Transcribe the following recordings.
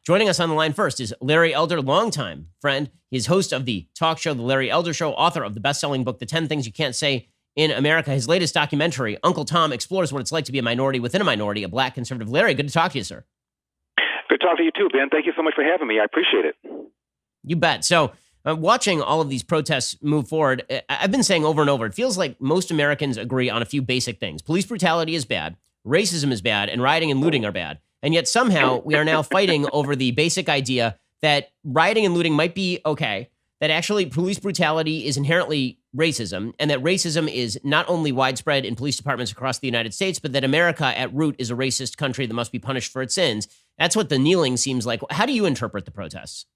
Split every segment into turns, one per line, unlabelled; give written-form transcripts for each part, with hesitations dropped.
Joining us on the line first is Larry Elder, longtime friend. He's host of the talk show, The Larry Elder Show, author of the best-selling book, The 10 Things You Can't Say in America. His latest documentary, Uncle Tom, explores what it's like to be a minority within a minority, a black conservative. Larry, good to talk to you, sir.
Good to talk to you too, Ben. Thank you so much for having me. I appreciate it.
You bet. So watching all of these protests move forward, I've been saying over and over, it feels like most Americans agree on a few basic things. Police brutality is bad, racism is bad, and rioting and looting are bad. And yet somehow we are now fighting over the basic idea that rioting and looting might be okay, that actually police brutality is inherently racism, and that racism is not only widespread in police departments across the United States, but that America at root is a racist country that must be punished for its sins. That's what the kneeling seems like. How do you interpret the protests?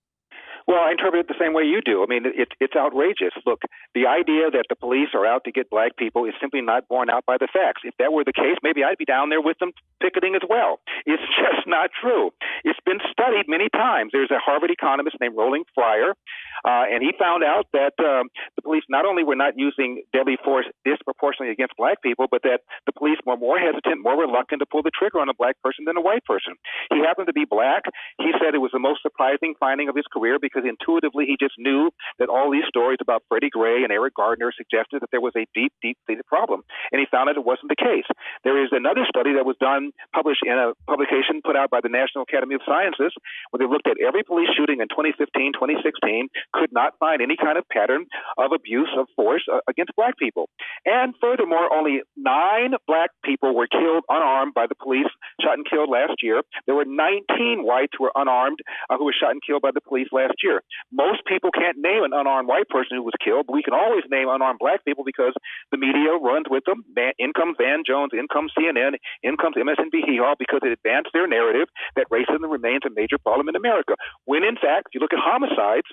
Well, I interpret it the same way you do. I mean, it's outrageous. Look, the idea that the police are out to get black people is simply not borne out by the facts. If that were the case, maybe I'd be down there with them picketing as well. It's just not true. It's been studied many times. There's a Harvard economist named Roland Fryer, and he found out that the police not only were not using deadly force disproportionately against black people, but that the police were more hesitant, more reluctant to pull the trigger on a black person than a white person. He happened to be black. He said it was the most surprising finding of his career because intuitively he just knew that all these stories about Freddie Gray and Eric Gardner suggested that there was a deep-seated problem, and he found that it wasn't the case. There is another study that was done, published in a publication put out by the National Academy of Sciences, where they looked at every police shooting in 2015, 2016, could not find any kind of pattern of abuse of force against black people. And furthermore, only 9 black people were killed unarmed by the police, shot and killed last year. There were 19 whites who were unarmed who were shot and killed by the police last year. Most people can't name an unarmed white person who was killed, but we can always name unarmed black people because the media runs with them. In comes Van Jones, in comes CNN, in comes MSNBC, all because it advanced their narrative that racism remains a major problem in America. When in fact, if you look at homicides,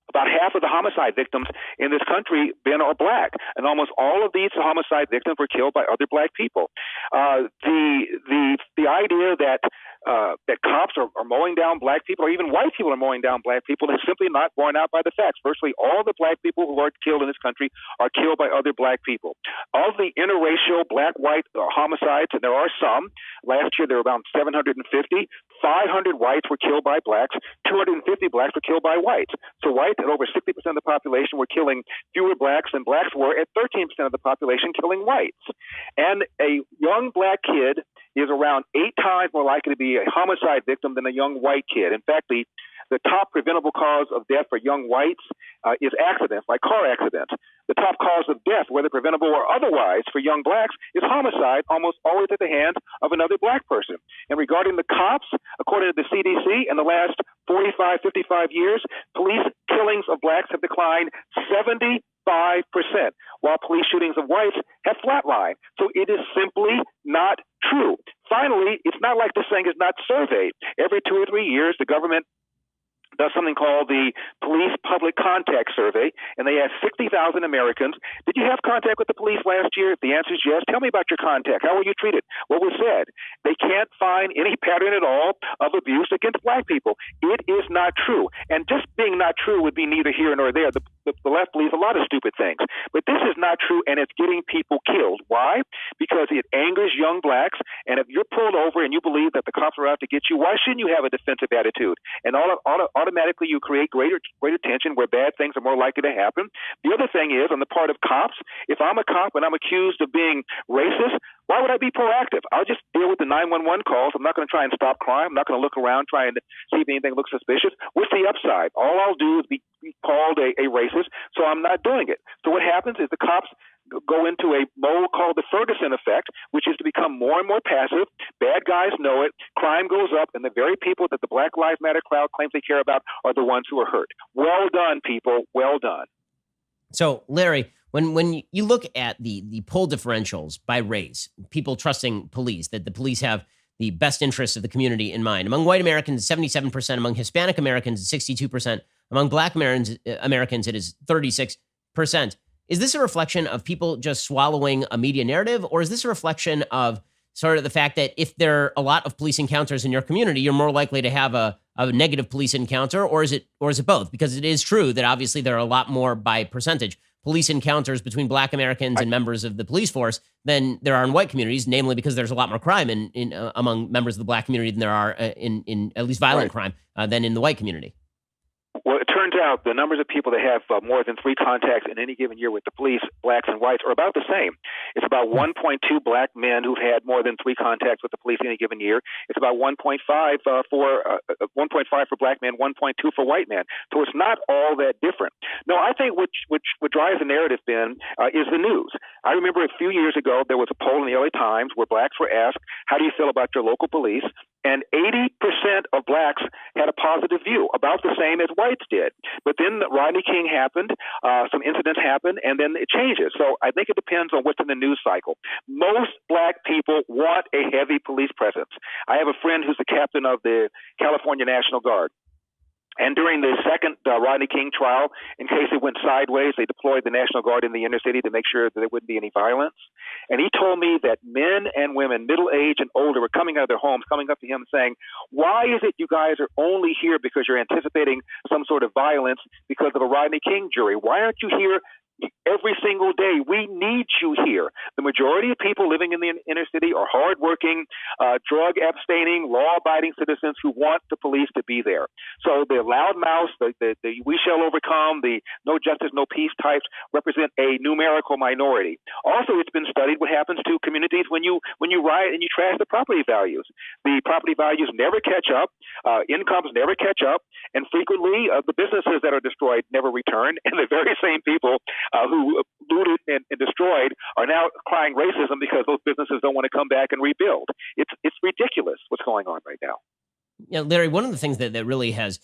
about half of the homicide victims in this country, Ben, are black, and almost all of these homicide victims were killed by other black people. The idea that cops are mowing down black people, or even white people are mowing down black people, is simply not borne out by the facts. Virtually all the black people who are killed in this country are killed by other black people. Of the interracial black-white homicides, and there are some, last year there were about 750, 500 whites were killed by blacks, 250 blacks were killed by whites. So whites at over 60% of the population were killing fewer blacks than blacks were at 13% of the population killing whites. And a young black kid is around 8 times more likely to be a homicide victim than a young white kid. In fact, the top preventable cause of death for young whites is accidents, like car accidents. The top cause of death, whether preventable or otherwise, for young blacks is homicide, almost always at the hands of another black person. And regarding the cops, according to the CDC, in the last 45, 55 years, police killings of blacks have declined 75%, while police shootings of whites have flatlined. So it is simply not true. Finally, it's not like this thing is not surveyed. Every 2 or 3 years, the government does something called the Police Public Contact Survey, and they ask 60,000 Americans, did you have contact with the police last year? If the answer is yes, tell me about your contact. How were you treated? What was said? They can't find any pattern at all of abuse against black people. It is not true. And just being not true would be neither here nor there. The left believes a lot of stupid things. But this is not true, and it's getting people killed. Why? Because it angers young blacks, and if you're pulled over and you believe that the cops are out to get you, why shouldn't you have a defensive attitude? And automatically you create greater tension where bad things are more likely to happen. The other thing is, on the part of cops, if I'm a cop and I'm accused of being racist, why would I be proactive? I'll just deal with the 911 calls. I'm not going to try and stop crime. I'm not going to look around trying to see if anything looks suspicious. What's the upside? All I'll do is be called a racist, so I'm not doing it. So what happens is the cops go into a mode called the Ferguson effect, which is to become more and more passive. Bad guys know it. Crime goes up, and the very people that the Black Lives Matter crowd claims they care about are the ones who are hurt. Well done, people. Well done.
So, Larry, when you look at the poll differentials by race, people trusting police, that the police have the best interests of the community in mind. Among white Americans, 77%. Among Hispanic Americans, 62%. Among black Americans, it is 36%. Is this a reflection of people just swallowing a media narrative, or is this a reflection of sort of the fact that if there are a lot of police encounters in your community, you're more likely to have a negative police encounter, or is it both? Because it is true that obviously there are a lot more by percentage police encounters between black Americans and members of the police force than there are in white communities, namely because there's a lot more crime among members of the black community than there are in at least violent crime than in the white community.
Well, it turns out the numbers of people that have more than 3 contacts in any given year with the police, blacks and whites, are about the same. It's about 1.2 black men who've had more than 3 contacts with the police in any given year. It's about 1.5 for black men, 1.2 for white men. So it's not all that different. No, I think what drives the narrative, Ben, is the news. I remember a few years ago there was a poll in the LA Times where blacks were asked, "How do you feel about your local police?" And 80% of blacks had a positive view, about the same as whites did. But then Rodney King happened, some incidents happened, and then it changes. So I think it depends on what's in the news cycle. Most black people want a heavy police presence. I have a friend who's the captain of the California National Guard. And during the second Rodney King trial, in case it went sideways, they deployed the National Guard in the inner city to make sure that there wouldn't be any violence. And he told me that men and women, middle-aged and older, were coming out of their homes, coming up to him saying, "Why is it you guys are only here because you're anticipating some sort of violence because of a Rodney King jury? Why aren't you here every single day? We need you here." The majority of people living in the inner city are hardworking, drug-abstaining, law-abiding citizens who want the police to be there. So the loudmouths, the "we shall overcome," the "no justice, no peace" types represent a numerical minority. Also, it's been studied what happens to communities when you riot and you trash the property values. The property values never catch up, incomes never catch up, and frequently the businesses that are destroyed never return, and the very same people who looted and destroyed are now crying racism because those businesses don't want to come back and rebuild. It's ridiculous what's going on right now.
Larry, one of the things that really has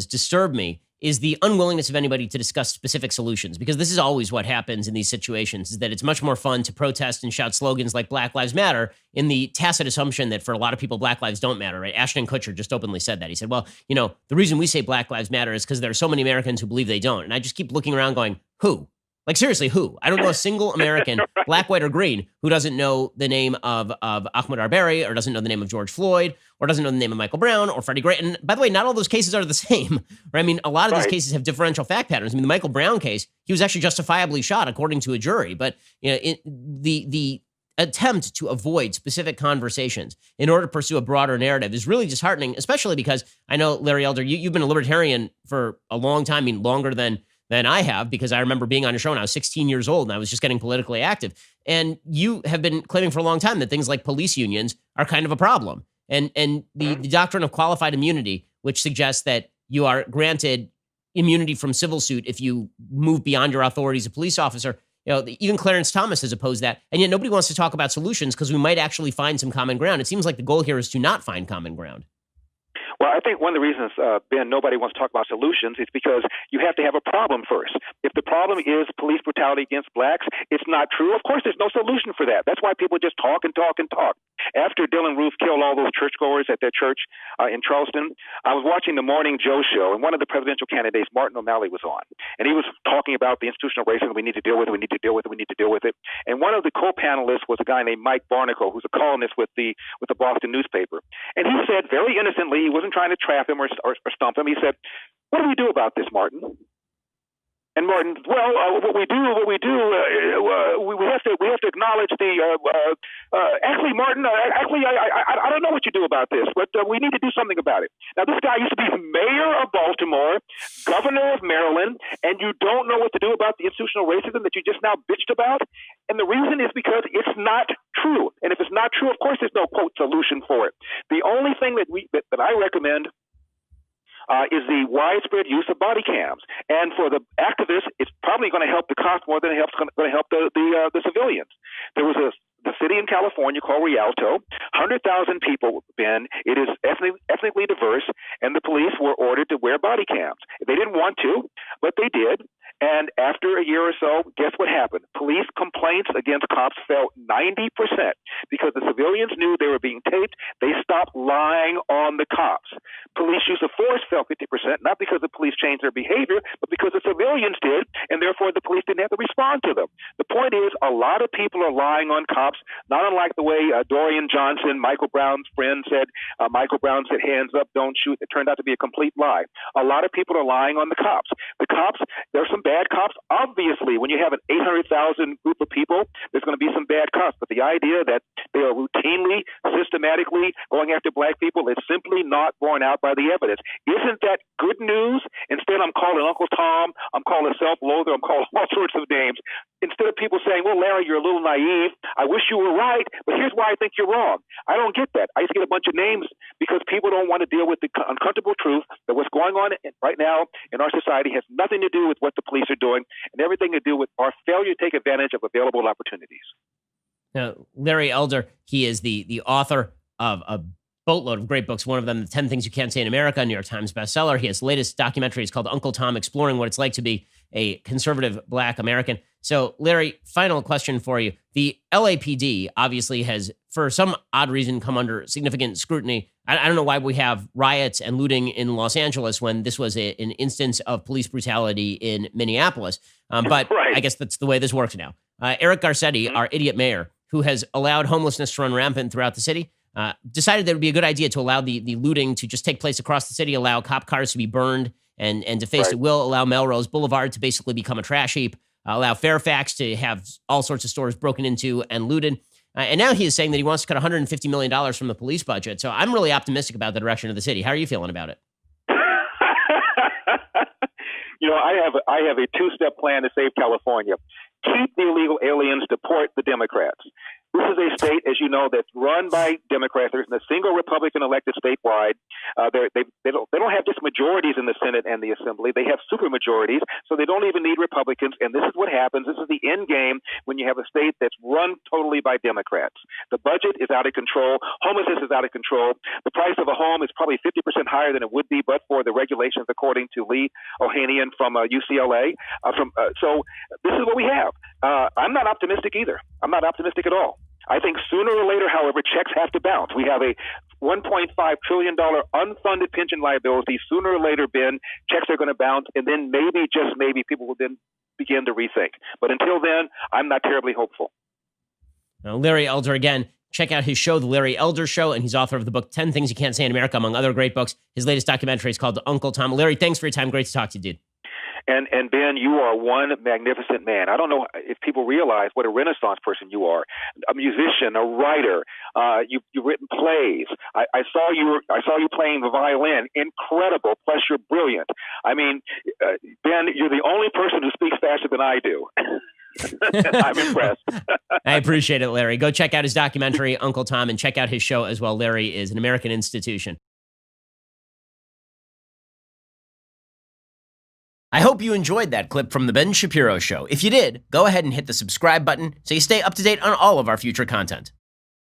disturbed me is the unwillingness of anybody to discuss specific solutions, because this is always what happens in these situations, is that it's much more fun to protest and shout slogans like Black Lives Matter in the tacit assumption that for a lot of people, Black lives don't matter, right? Ashton Kutcher just openly said that. He said, well, the reason we say Black Lives Matter is because there are so many Americans who believe they don't. And I just keep looking around going, who? Like, seriously, who? I don't know a single American, black, white, or green, who doesn't know the name of Ahmaud Arbery, or doesn't know the name of George Floyd, or doesn't know the name of Michael Brown, or Freddie Gray. And by the way, not all those cases are the same, right? I mean, a lot of these cases have differential fact patterns. I mean, the Michael Brown case, he was actually justifiably shot, according to a jury. But the attempt to avoid specific conversations in order to pursue a broader narrative is really disheartening, especially because I know, Larry Elder, you've been a libertarian for a long time, I mean, longer than I have, because I remember being on your show when I was 16 years old and I was just getting politically active. And you have been claiming for a long time that things like police unions are kind of a problem. And the doctrine of qualified immunity, which suggests that you are granted immunity from civil suit if you move beyond your authority as a police officer. Even Clarence Thomas has opposed that. And yet nobody wants to talk about solutions because we might actually find some common ground. It seems like the goal here is to not find common ground.
Well, I think one of the reasons, Ben, nobody wants to talk about solutions is because you have to have a problem first. If the problem is police brutality against blacks, it's not true. Of course, there's no solution for that. That's why people just talk and talk and talk. After Dylan Roof killed all those churchgoers at their church in Charleston, I was watching the Morning Joe show, and one of the presidential candidates, Martin O'Malley, was on. And he was talking about the institutional racism we need to deal with, we need to deal with it, we need to deal with it. And one of the co-panelists was a guy named Mike Barnicle, who's a columnist with the Boston newspaper. And he said very innocently, he wasn't trying to trap him or stump him. He said, "What do we do about this, Martin?" And Martin, well, what we do, we have to acknowledge the. Actually, Martin, I don't know what you do about this, but we need to do something about it. Now, this guy used to be mayor of Baltimore, governor of Maryland, and you don't know what to do about the institutional racism that you just now bitched about. And the reason is because it's not true. And if it's not true, of course, there's no quote solution for it. The only thing that I recommend is the widespread use of body cams. And for the activists, it's probably going to help the cops more than it's going to help the civilians. There was the city in California called Rialto, 100,000 people, Ben. It is ethnically diverse, and the police were ordered to wear body cams. They didn't want to, but they did. And after a year or so, guess what happened? Police complaints against cops fell 90% because the civilians knew they were being taped. They stopped lying on the cops. Police use of force fell 50%, not because the police changed their behavior, but because the civilians did, and therefore the police didn't have to respond to them. The point is, a lot of people are lying on cops, not unlike the way Dorian Johnson, Michael Brown's friend, said. Michael Brown said, "Hands up, don't shoot." It turned out to be a complete lie. A lot of people are lying on the cops. The cops, there's some bad bad cops? Obviously, when you have an 800,000 group of people, there's going to be some bad cops. But the idea that they are routinely, systematically going after black people is simply not borne out by the evidence. Isn't that good news? Instead, I'm calling Uncle Tom, I'm calling self-loather, I'm calling all sorts of names. Instead of people saying, well, Larry, you're a little naive. I wish you were right, but here's why I think you're wrong. I don't get that. I just get a bunch of names because people don't want to deal with the uncomfortable truth that what's going on right now in our society has nothing to do with what the police are doing and everything to do with our failure to take advantage of available opportunities.
Now, Larry Elder, he is the author of a boatload of great books. One of them, The 10 Things You Can't Say in America, New York Times bestseller. His latest documentary is called Uncle Tom, exploring what it's like to be a conservative black American. So, Larry, final question for you. The LAPD obviously has, for some odd reason, come under significant scrutiny. I don't know why we have riots and looting in Los Angeles when this was an instance of police brutality in Minneapolis. But
right.
I guess that's the way this works now. Eric Garcetti, our idiot mayor, who has allowed homelessness to run rampant throughout the city, decided that it would be a good idea to allow the looting to just take place across the city, allow cop cars to be burned and defaced at will, allow Melrose Boulevard to basically become a trash heap, allow Fairfax to have all sorts of stores broken into and looted. And now he is saying that he wants to cut $150 million from the police budget. So I'm really optimistic about the direction of the city. How are you feeling about it?
I have a two-step plan to save California. Keep the illegal aliens, deport the Democrats. This is a state, as you know, that's run by Democrats. There isn't a single Republican elected statewide. They don't have just majorities in the Senate and the Assembly. They have supermajorities, so they don't even need Republicans. And this is what happens. This is the end game when you have a state that's run totally by Democrats. The budget is out of control. Homelessness is out of control. The price of a home is probably 50% higher than it would be but for the regulations, according to Lee Ohanian from UCLA. So this is what we have. I'm not optimistic either. I'm not optimistic at all. I think sooner or later, however, checks have to bounce. We have a $1.5 trillion unfunded pension liability. Sooner or later, Ben, checks are going to bounce, and then maybe, just maybe, people will then begin to rethink. But until then, I'm not terribly hopeful.
Now, Larry Elder, again, check out his show, The Larry Elder Show, and he's author of the book 10 Things You Can't Say in America, among other great books. His latest documentary is called Uncle Tom. Larry, thanks for your time. Great to talk to you, dude.
And Ben, you are one magnificent man. I don't know if people realize what a Renaissance person you are. A musician, a writer. You've written plays. I saw you playing the violin. Incredible. Plus, you're brilliant. I mean, Ben, you're the only person who speaks faster than I do. I'm impressed.
I appreciate it, Larry. Go check out his documentary, Uncle Tom, and check out his show as well. Larry is an American institution. I hope you enjoyed that clip from The Ben Shapiro Show. If you did, go ahead and hit the subscribe button so you stay up to date on all of our future content.